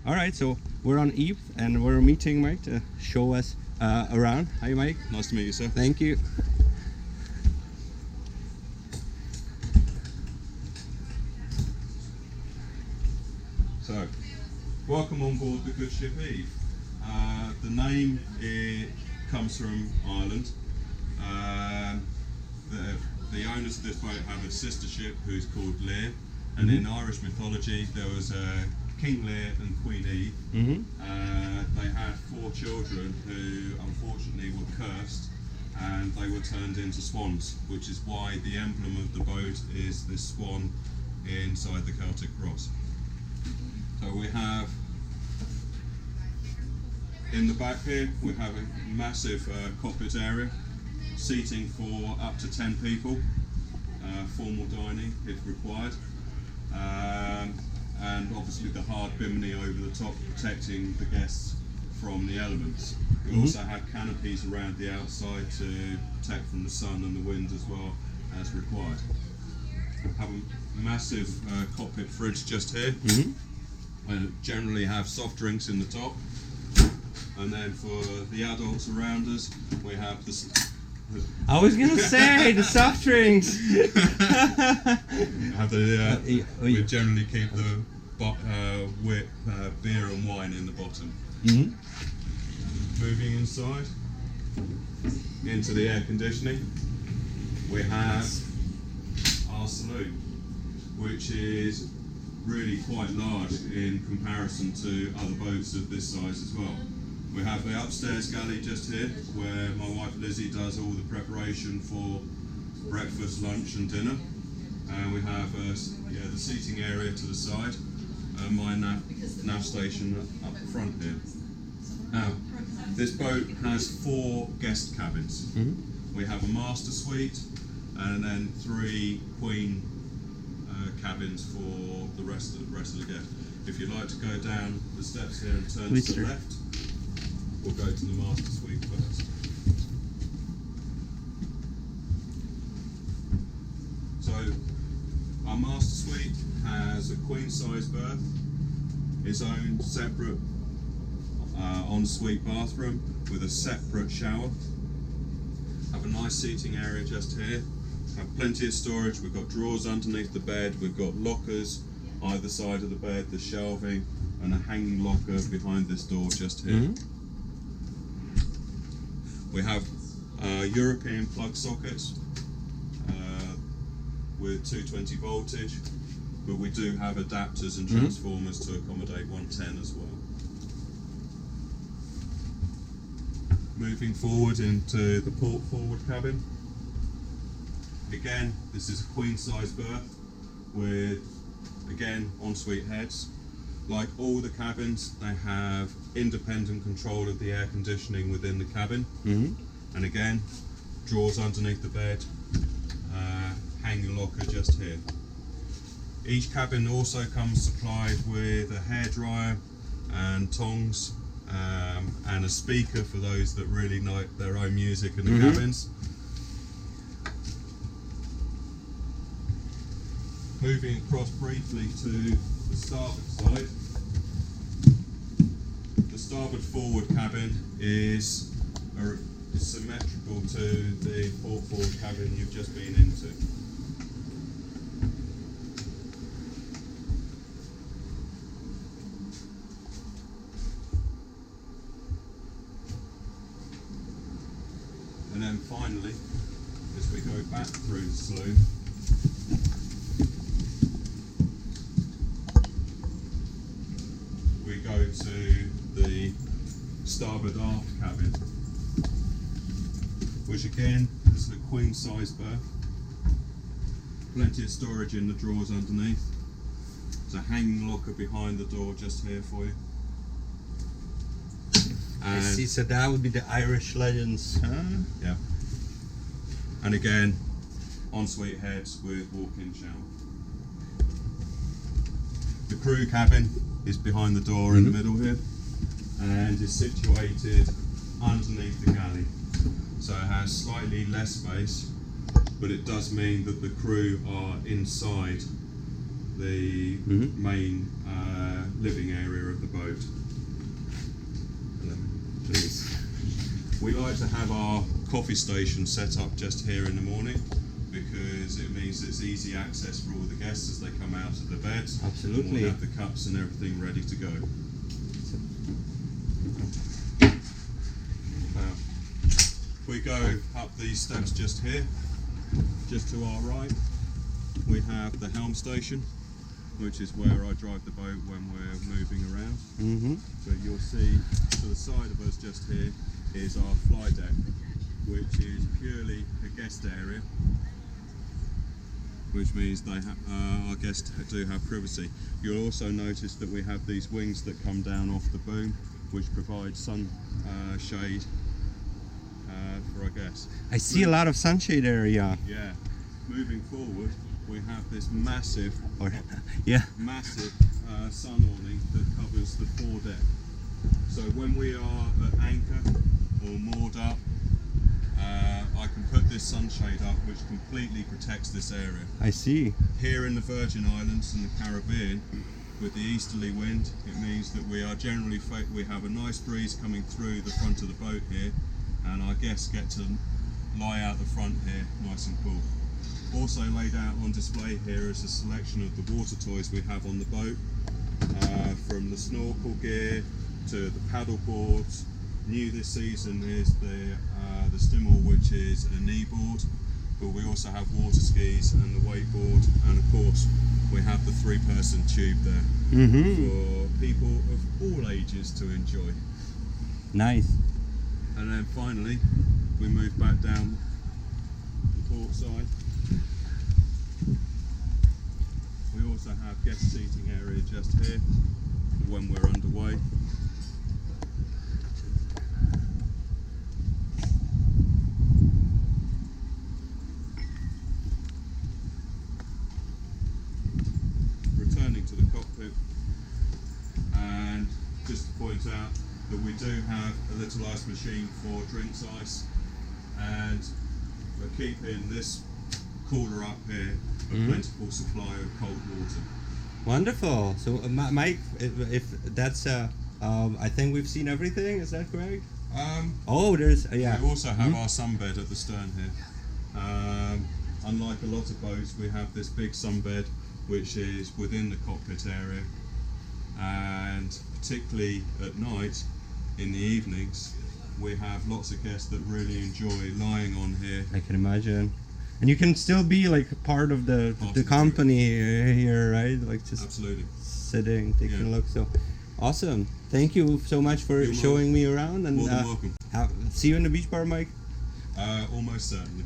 All right, so we're on Eve and we're meeting Mike to show us around. Hi, Mike. Nice to meet you, sir. Thank you. So, welcome on board the good ship Eve. The name comes from Ireland. The owners of this boat have a sister ship who's called Lear, and in Irish mythology there was King Lear and Queen Eve. They had 4 children who unfortunately were cursed, and they were turned into swans, which is why the emblem of the boat is this swan inside the Celtic cross. So we have, in the back here, we have a massive cockpit area, seating for up to 10 people, formal dining if required, and obviously the hard bimini over the top protecting the guests from the elements. We also have canopies around the outside to protect from the sun and the wind as well as required. We have a massive cockpit fridge just here. We generally have soft drinks in the top, and then for the adults around us we have this. I was gonna say the soft drinks. We generally keep the beer and wine in the bottom. Moving inside into the air conditioning, we have our saloon, which is really quite large in comparison to other boats of this size as well. We have the upstairs galley just here, where my wife Lizzie does all the preparation for breakfast, lunch and dinner. And we have the seating area to the side, and my nav station up front here. Now, this boat has 4 guest cabins. We have a master suite, and then 3 queen cabins for the rest of the guests. If you'd like to go down the steps here and turn to the left, we'll go to the master suite first. So our master suite has a queen size berth, its own separate ensuite bathroom with a separate shower. Have a nice seating area just here. Have plenty of storage. We've got drawers underneath the bed, we've got lockers either side of the bed, the shelving, and a hanging locker behind this door just here. We have European plug sockets with 220 voltage, but we do have adapters and transformers to accommodate 110 as well. Moving forward into the port forward cabin. Again, this is a queen size berth with, again, ensuite heads. Like all the cabins, they have independent control of the air conditioning within the cabin. And again, drawers underneath the bed, hanging locker just here. Each cabin also comes supplied with a hairdryer and tongs, and a speaker for those that really like their own music in the cabins. Moving across briefly to the starboard side. The starboard forward cabin is symmetrical to the port forward cabin you've just been into. And then finally, as we go back through the saloon, we go to the starboard aft cabin, which again is a queen size berth. Plenty of storage in the drawers underneath. There's a hanging locker behind the door just here for you. I see, so that would be the Irish legends. Yeah. And again, ensuite heads with walk-in shower. The crew cabin is behind the door in the middle here, and is situated underneath the galley. So it has slightly less space, but it does mean that the crew are inside the main living area of the boat. boat. Please. We like to have our coffee station set up just here in the morning because it means it's easy access for all the guests as they come out of the beds. Absolutely. We'll have the cups and everything ready to go. If we go up these steps just here, just to our right, we have the Helm station, which is where I drive the boat when we're moving around. Mm-hmm. But you'll see to the side of us just here is our fly deck, which is purely a guest area, which means our guests do have privacy. You'll also notice that we have these wings that come down off the boom, which provide sun shade for our guests. I see a lot of sunshade area. Yeah. Moving forward, we have this massive, massive sun awning that covers the foredeck. So when we are at anchor or moored up, I can put this sunshade up, which completely protects this area. I see. Here in the Virgin Islands and the Caribbean, with the easterly wind, it means that we are generally we have a nice breeze coming through the front of the boat here, and our guests get to lie out the front here, nice and cool. Also laid out on display here is a selection of the water toys we have on the boat, from the snorkel gear to the paddle boards. New this season is the Stimmel, which is a knee board, but we also have water skis and the wakeboard, and of course we have the 3-person tube there for people of all ages to enjoy. Nice. And then finally we move back down the port side. We also have guest seating area just here when we're underway. Returning to the cockpit, and just to point out that we do have a little ice machine for drinks ice, and we're keeping this cooler up here, a plentiful supply of cold water. Wonderful. So Mike, if that's I think we've seen everything, is that correct? Oh, there's we also have our sunbed at the stern here. Unlike a lot of boats, we have this big sunbed which is within the cockpit area, and particularly at night, in the evenings, we have lots of guests that really enjoy lying on here. I can imagine. And you can still be like part of the company here, right? Like just absolutely sitting, taking a look. So awesome. Thank you so much for showing me around, and more than welcome. See you in the beach bar, Mike. Almost certainly.